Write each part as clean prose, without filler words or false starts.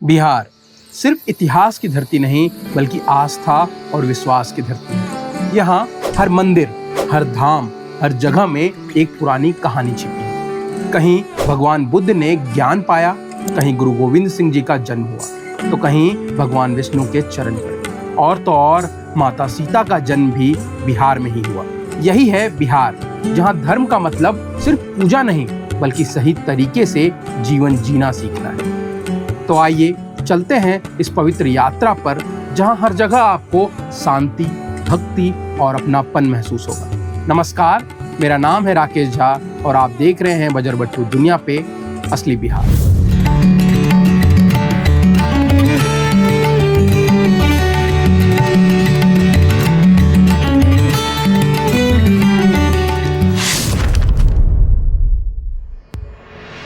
बिहार सिर्फ इतिहास की धरती नहीं बल्कि आस्था और विश्वास की धरती है। यहाँ हर मंदिर, हर धाम, हर जगह में एक पुरानी कहानी छिपी है। कहीं भगवान बुद्ध ने ज्ञान पाया, कहीं गुरु गोविंद सिंह जी का जन्म हुआ, तो कहीं भगवान विष्णु के चरण पड़े, और तो और माता सीता का जन्म भी बिहार में ही हुआ। यही है बिहार, जहाँ धर्म का मतलब सिर्फ पूजा नहीं बल्कि सही तरीके से जीवन जीना सीखना है। तो आइए चलते हैं इस पवित्र यात्रा पर, जहां हर जगह आपको शांति, भक्ति और अपनापन महसूस होगा। नमस्कार, मेरा नाम है राकेश झा और आप देख रहे हैं बजरबट्टू दुनिया पे असली बिहार।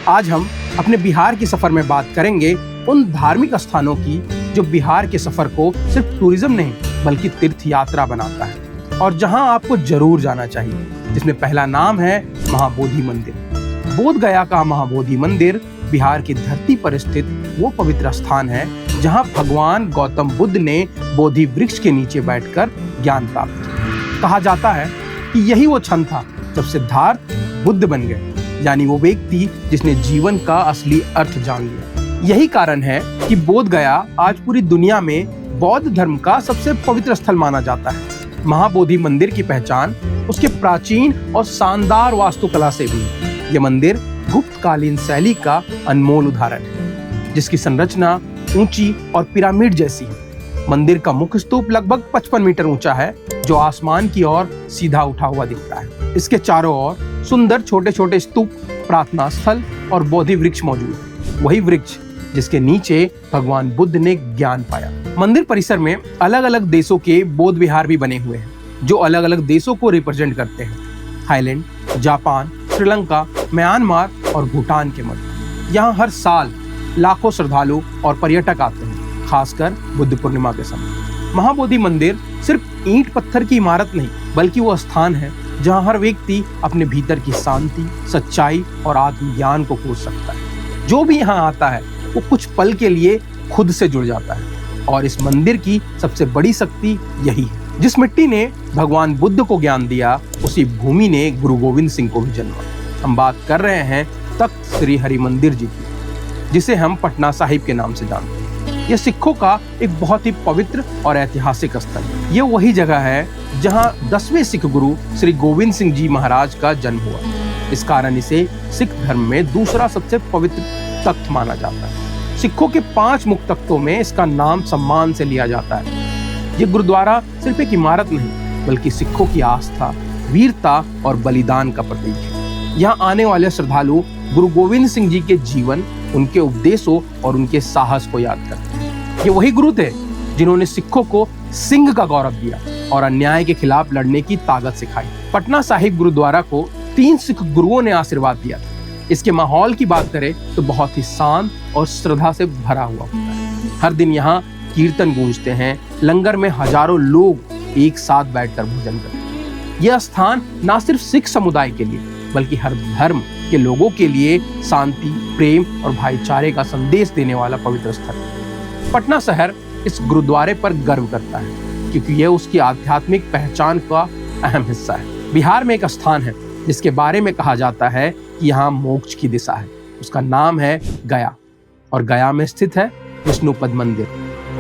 आज हम अपने बिहार की सफर में बात करेंगे उन धार्मिक स्थानों की जो बिहार के सफर को सिर्फ टूरिज्म नहीं बल्कि तीर्थ यात्रा बनाता है, और जहां आपको जरूर जाना चाहिए, जिसमें पहला नाम है महाबोधि मंदिर। बोध गया का महाबोधि मंदिर बिहार की धरती पर स्थित वो पवित्र स्थान है जहां भगवान गौतम बुद्ध ने बोधि वृक्ष के नीचे बैठकर ज्ञान प्राप्त किया। कहा जाता है कि यही वो क्षण था जब सिद्धार्थ बुद्ध बन गए, यानी वो व्यक्ति जिसने जीवन का असली अर्थ जान लिया। यही कारण है कि बोध गया आज पूरी दुनिया में बौद्ध धर्म का सबसे पवित्र स्थल माना जाता है। महाबोधि मंदिर की पहचान उसके प्राचीन और शानदार वास्तुकला से भी। यह मंदिर गुप्तकालीन शैली का अनमोल उदाहरण है, जिसकी संरचना ऊंची और पिरामिड जैसी है। मंदिर का मुख्य स्तूप लगभग 55 मीटर ऊंचा है, जो आसमान की ओर सीधा उठा हुआ दिखता है। इसके चारों ओर सुंदर छोटे छोटे स्तूप, प्रार्थना स्थल और बोधि वृक्ष मौजूद है। वही वृक्ष जिसके नीचे भगवान बुद्ध ने ज्ञान पाया। मंदिर परिसर में अलग अलग देशों के बौद्ध विहार भी बने हुए हैं, जो अलग अलग देशों को रिप्रेजेंट करते हैं। थाईलैंड, जापान, श्रीलंका, म्यांमार और भूटान के मध्य यहाँ हर साल लाखों श्रद्धालु और पर्यटक आते हैं, खासकर बुद्ध पूर्णिमा के समय। महाबोधि मंदिर सिर्फ ईंट पत्थर की इमारत नहीं बल्कि वो स्थान है जहाँ हर व्यक्ति अपने भीतर की शांति, सच्चाई और आत्मज्ञान को खोज सकता है। जो भी यहाँ आता है वो कुछ पल के लिए खुद से जुड़ जाता है, और इस मंदिर की सबसे बड़ी शक्ति यही है। जिस मिट्टी ने भगवान बुद्ध को ज्ञान दिया, उसी भूमि ने गुरु गोविंद सिंह को भी जन्मा। हम बात कर रहे हैं तख्त श्री हरि मंदिर जी की, जिसे हम पटना साहिब के नाम से जानते हैं। यह सिखों का एक बहुत ही पवित्र और ऐतिहासिक स्थल है। यह वही जगह है जहाँ 10वें सिख गुरु श्री गोविंद सिंह जी महाराज का जन्म हुआ। इस कारण इसे सिख धर्म में दूसरा सबसे पवित्र तख्त माना जाता है। सिखों के 5 मुख्य तख्तों में इसका नाम सम्मान से लिया जाता है। ये गुरुद्वारा सिर्फ एक इमारत नहीं बल्कि सिखों की आस्था, वीरता और बलिदान का प्रतीक है। यहाँ आने वाले श्रद्धालु गुरु गोविंद सिंह जी के जीवन, उनके उपदेशों और उनके साहस को याद करते हैं। ये वही गुरु थे जिन्होंने सिखों को सिंह का गौरव दिया और अन्याय के खिलाफ लड़ने की ताकत सिखाई। पटना साहिब गुरुद्वारा को 3 सिख गुरुओं ने आशीर्वाद दिया था। इसके माहौल की बात करें तो बहुत ही शांत और श्रद्धा से भरा हुआ होता है। हर दिन यहाँ कीर्तन गूंजते हैं, लंगर में हजारों लोग एक साथ बैठकर भोजन करते हैं। यह स्थान न सिर्फ सिख समुदाय के लिए बल्कि हर धर्म के लोगों के लिए शांति, प्रेम और भाईचारे का संदेश देने वाला पवित्र स्थल है। पटना शहर इस गुरुद्वारे पर गर्व करता है क्योंकि यह उसकी आध्यात्मिक पहचान का अहम हिस्सा है। बिहार में एक स्थान है जिसके बारे में कहा जाता है कि यहाँ मोक्ष की दिशा है। उसका नाम है गया, और गया में स्थित है विष्णुपद मंदिर,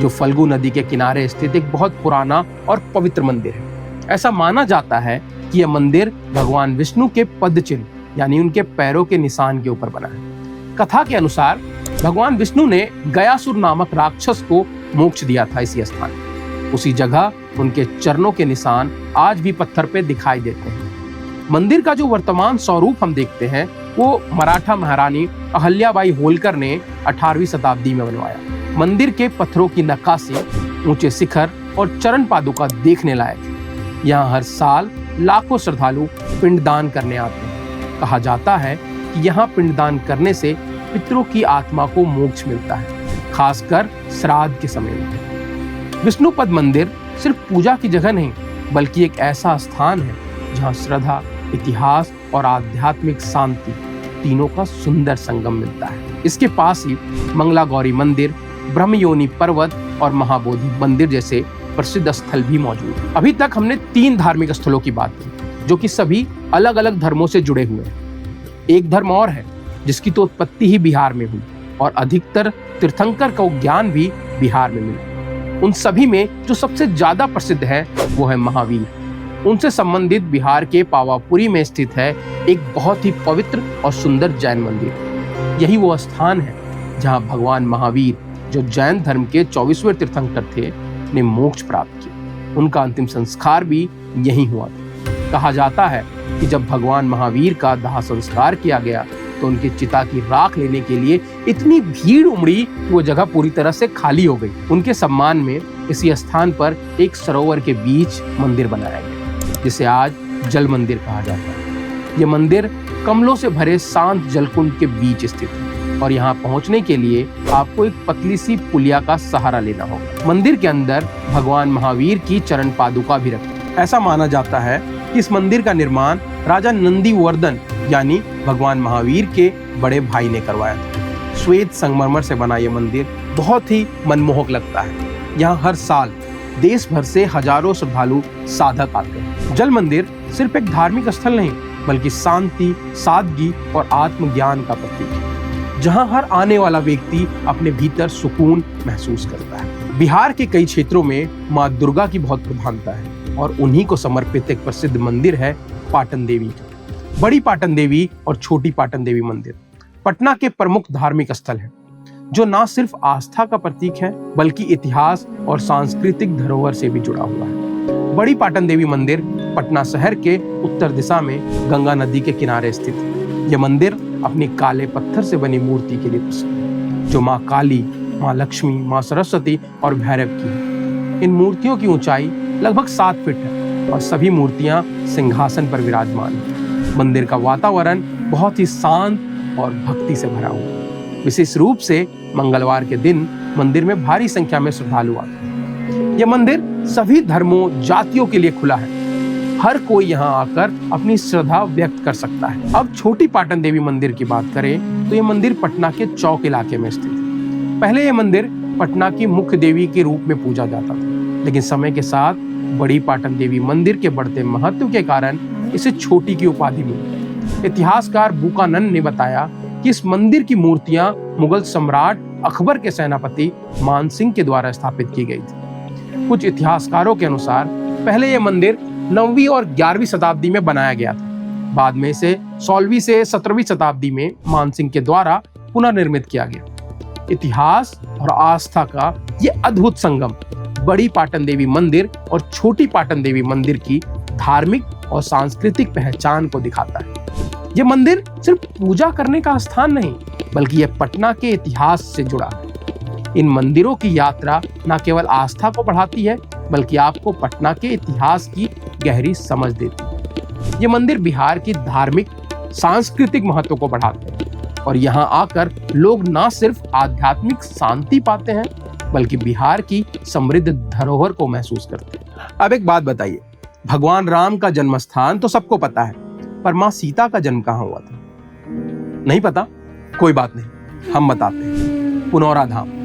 जो फल्गु नदी के किनारे स्थित एक बहुत पुराना और पवित्र मंदिर है। ऐसा माना जाता है कि यह मंदिर भगवान विष्णु के पद चिन्ह यानी उनके पैरों के निशान के ऊपर बना है। कथा के अनुसार भगवान विष्णु ने गयासुर नामक राक्षस को मोक्ष दिया था इसी स्थान पर। उसी जगह उनके चरणों के निशान आज भी पत्थर पे दिखाई देते हैं। मंदिर का जो वर्तमान स्वरूप हम देखते हैं वो मराठा महारानी अहल्याबाई होलकर ने 18वीं शताब्दी में बनवाया। मंदिर के पत्थरों की नक्काशी, ऊंचे शिखर और चरण पादुका देखने लायक है। यहाँ हर साल लाखों श्रद्धालु पिंडदान करने आते हैं। कहा जाता है कि यहाँ पिंडदान करने से पितरों की आत्मा को मोक्ष मिलता है, खासकर श्राद्ध के समय में। विष्णुपद मंदिर सिर्फ पूजा की जगह नहीं बल्कि एक ऐसा स्थान है जहाँ श्रद्धा, इतिहास और आध्यात्मिक शांति तीनों का सुंदर संगम मिलता है। इसके पास ही मंगला गौरी मंदिर, ब्रह्मयोनि पर्वत और महाबोधि मंदिर जैसे प्रसिद्ध स्थल भी मौजूद हैं। अभी तक हमने 3 धार्मिक स्थलों की बात की जो कि सभी अलग अलग धर्मों से जुड़े हुए हैं। एक धर्म और है जिसकी तो उत्पत्ति ही बिहार में हुई और अधिकतर तीर्थंकर को ज्ञान भी बिहार में मिला। उन सभी में जो सबसे ज्यादा प्रसिद्ध है वो है महावीर। उनसे संबंधित बिहार के पावापुरी में स्थित है एक बहुत ही पवित्र और सुंदर जैन मंदिर। यही वो स्थान है जहां भगवान महावीर, जो जैन धर्म के 24वें तीर्थंकर थे, ने मोक्ष प्राप्त किया। उनका अंतिम संस्कार भी यहीं हुआ था। कहा जाता है कि जब भगवान महावीर का दाह संस्कार किया गया तो उनकी चिता की राख लेने के लिए इतनी भीड़ उमड़ी कि वो जगह पूरी तरह से खाली हो गई। उनके सम्मान में इसी स्थान पर एक सरोवर के बीच मंदिर बनाया गया जिसे आज जल मंदिर कहा जाता है। ये मंदिर कमलों से भरे शांत जलकुंड के बीच स्थित है और यहाँ पहुँचने के लिए आपको एक पतली सी पुलिया का सहारा लेना होगा। मंदिर के अंदर भगवान महावीर की चरण पादुका भी रखी है। ऐसा माना जाता है कि इस मंदिर का निर्माण राजा नंदीवर्धन यानी भगवान महावीर के बड़े भाई ने करवाया था। श्वेत संगमरमर से बना ये मंदिर बहुत ही मनमोहक लगता है। यहाँ हर साल देश भर से हजारों श्रद्धालु साधक आते हैं। जल मंदिर सिर्फ एक धार्मिक स्थल नहीं बल्कि शांति, सादगी और आत्मज्ञान का प्रतीक है, जहाँ हर आने वाला व्यक्ति अपने भीतर सुकून महसूस करता है। बिहार के कई क्षेत्रों में माँ दुर्गा की बहुत प्रधानता है और उन्हीं को समर्पित एक प्रसिद्ध मंदिर है पाटन देवी का। बड़ी पाटन देवी और छोटी पाटन देवी मंदिर पटना के प्रमुख धार्मिक स्थल है जो न सिर्फ आस्था का प्रतीक है बल्कि इतिहास और सांस्कृतिक धरोहर से भी जुड़ा हुआ है। बड़ी पाटन देवी मंदिर पटना शहर के उत्तर दिशा में गंगा नदी के किनारे स्थित है। यह मंदिर अपनी काले पत्थर से बनी मूर्ति के लिए प्रसिद्ध है जो माँ काली, माँ लक्ष्मी, माँ सरस्वती और भैरव की है। इन मूर्तियों की ऊंचाई लगभग 7 फीट है और सभी मूर्तियां सिंहासन पर विराजमान हैं। मंदिर का वातावरण बहुत ही शांत और भक्ति से भरा हुआ है। विशेष रूप से मंगलवार के दिन मंदिर में भारी संख्या में श्रद्धालु आते हैं। यह मंदिर सभी धर्मों, जातियों के लिए खुला है। हर कोई यहाँ आकर अपनी श्रद्धा व्यक्त कर सकता है। अब छोटी पाटन देवी मंदिर की बात करें तो यह मंदिर पटना के चौक इलाके में स्थित है। पहले यह मंदिर पटना की मुख्य देवी के रूप में पूजा जाता था, लेकिन समय के साथ बड़ी पाटन देवी मंदिर के बढ़ते महत्व के कारण इसे छोटी की उपाधि मिली। इतिहासकार बुकानन ने बताया कि इस मंदिर की मूर्तियां मुगल सम्राट अकबर के सेनापति मानसिंह के द्वारा स्थापित की गई थी। कुछ इतिहासकारों के अनुसार पहले यह मंदिर 9वीं और 11वीं शताब्दी में बनाया गया था। बाद में इसे 16वीं से 17वीं शताब्दी में मानसिंह के द्वारा पुनर्निर्मित किया गया। इतिहास और आस्था का यह अद्भुत संगम बड़ी पाटन देवी मंदिर और छोटी पाटन देवी मंदिर की धार्मिक और सांस्कृतिक पहचान को दिखाता है। यह मंदिर सिर्फ पूजा करने का स्थान नहीं बल्कि यह पटना के इतिहास से जुड़ा है। इन मंदिरों की यात्रा न केवल आस्था को बढ़ाती है बल्कि आपको पटना के इतिहास की गहरी समझ देती है। ये मंदिर बिहार की धार्मिक, सांस्कृतिक महत्व को बढ़ाते हैं और यहाँ आकर लोग न सिर्फ आध्यात्मिक शांति पाते हैं बल्कि बिहार की समृद्ध धरोहर को महसूस करते हैं। अब एक बात बताइए, भगवान राम का जन्म स्थान तो सबको पता है, पर माँ सीता का जन्म कहाँ हुआ था? नहीं पता? कोई बात नहीं, हम बताते हैं। पुनौरा धाम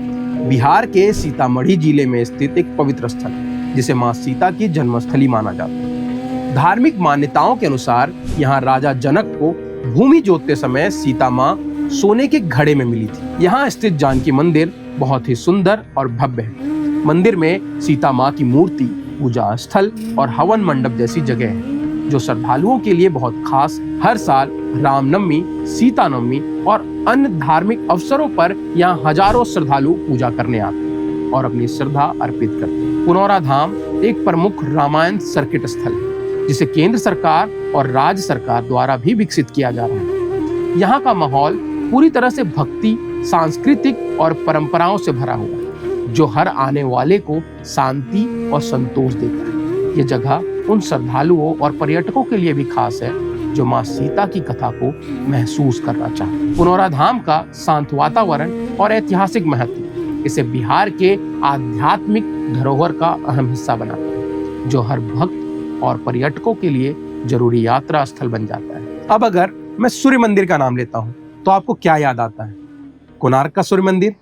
बिहार के सीतामढ़ी जिले में स्थित एक पवित्र स्थल है जिसे माँ सीता की जन्मस्थली माना जाता है। धार्मिक मान्यताओं के अनुसार यहाँ राजा जनक को भूमि जोतते समय सीता माँ सोने के घड़े में मिली थी। यहाँ स्थित जानकी मंदिर बहुत ही सुंदर और भव्य है। मंदिर में सीता माँ की मूर्ति, पूजा स्थल और हवन मंडप जैसी जगह है जो श्रद्धालुओं के लिए बहुत खास। हर साल रामनवमी, सीता नवमी और अन्य धार्मिक अवसरों पर यहाँ हजारों श्रद्धालु पूजा करने आते हैं और अपनी श्रद्धा अर्पित करते हैं। पुनौरा धाम एक प्रमुख रामायण सर्किट स्थल है जिसे केंद्र सरकार और राज्य सरकार द्वारा भी विकसित किया जा रहा है। यहाँ का माहौल पूरी तरह से भक्ति, सांस्कृतिक और परंपराओं से भरा हुआ है जो हर आने वाले को शांति और संतोष देता है। ये जगह उन श्रद्धालुओं और पर्यटकों के लिए भी खास है जो माँ सीता की कथा को महसूस करना चाहते हैं। पुनौरा धाम का शांत वातावरण और ऐतिहासिक महत्व इसे बिहार के आध्यात्मिक धरोहर का अहम हिस्सा बनाता है जो हर भक्त और पर्यटकों के लिए जरूरी यात्रा स्थल बन जाता है। अब अगर मैं सूर्य मंदिर का नाम लेता हूँ तो आपको क्या याद आता है? कोणार्क का सूर्य मंदिर,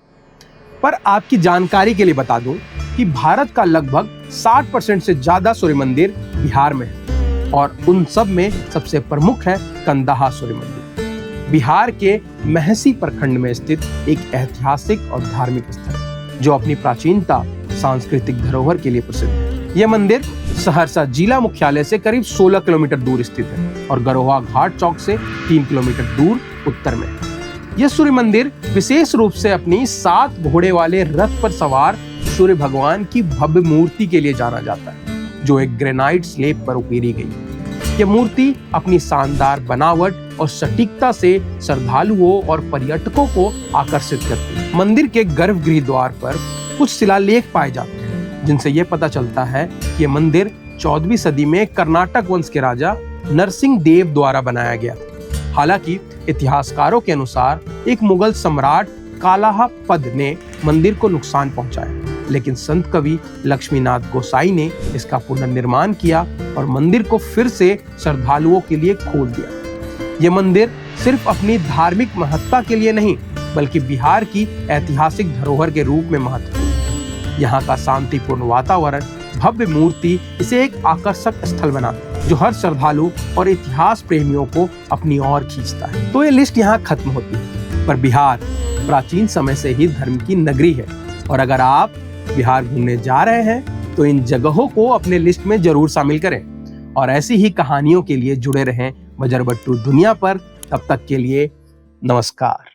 पर आपकी जानकारी के लिए बता दूं कि भारत का लगभग 60% से ज्यादा सूर्य मंदिर बिहार में है और उन सब में सबसे प्रमुख है कंदाहा सूर्य मंदिर। बिहार के मेहसी प्रखंड में स्थित एक ऐतिहासिक और धार्मिक स्थल जो अपनी प्राचीनता, सांस्कृतिक धरोहर के लिए प्रसिद्ध है। यह मंदिर सहरसा जिला मुख्यालय से करीब 16 किलोमीटर दूर स्थित है और गरोहा घाट चौक से 3 किलोमीटर दूर उत्तर में है। यह सूर्य मंदिर विशेष रूप से अपनी 7 घोड़े वाले रथ पर सवार सूर्य भगवान की भव्य मूर्ति के लिए जाना जाता है, जो एक ग्रेनाइट स्लेब पर उकेरी गई। यह मूर्ति अपनी शानदार बनावट और सटीकता से श्रद्धालुओं और पर्यटकों को आकर्षित करती है। मंदिर के गर्भगृह द्वार पर कुछ शिलालेख पाए जाते हैं, जिनसे यह पता चलता है कि यह मंदिर 14वीं सदी में कर्नाटक वंश के राजा नरसिंह देव द्वारा बनाया गया था। हालांकि इतिहासकारों के अनुसार एक मुगल सम्राट कालाहपद ने मंदिर को नुकसान पहुंचाया, लेकिन संत कवि लक्ष्मीनाथ गोसाई ने इसका पुनर्निर्माण किया और मंदिर को फिर से श्रद्धालुओं के लिए खोल दिया। यह मंदिर सिर्फ अपनी धार्मिक महत्ता के लिए नहीं, बल्कि बिहार की ऐतिहासिक धरोहर के रूप में महत्वपूर्ण है। यहाँ का शांतिपूर्ण वातावरण, भव्य मूर्ति इसे एक आकर्षक स्थल बनाता है, जो हर श्रद्धालु और इतिहास प्रेमियों को अपनी ओर खींचता है। तो ये लिस्ट यहाँ खत्म होती है, पर बिहार प्राचीन समय से ही धर्म की नगरी है और अगर आप बिहार घूमने जा रहे हैं तो इन जगहों को अपने लिस्ट में जरूर शामिल करें और ऐसी ही कहानियों के लिए जुड़े रहें बजरबट्टू दुनिया पर। तब तक के लिए नमस्कार।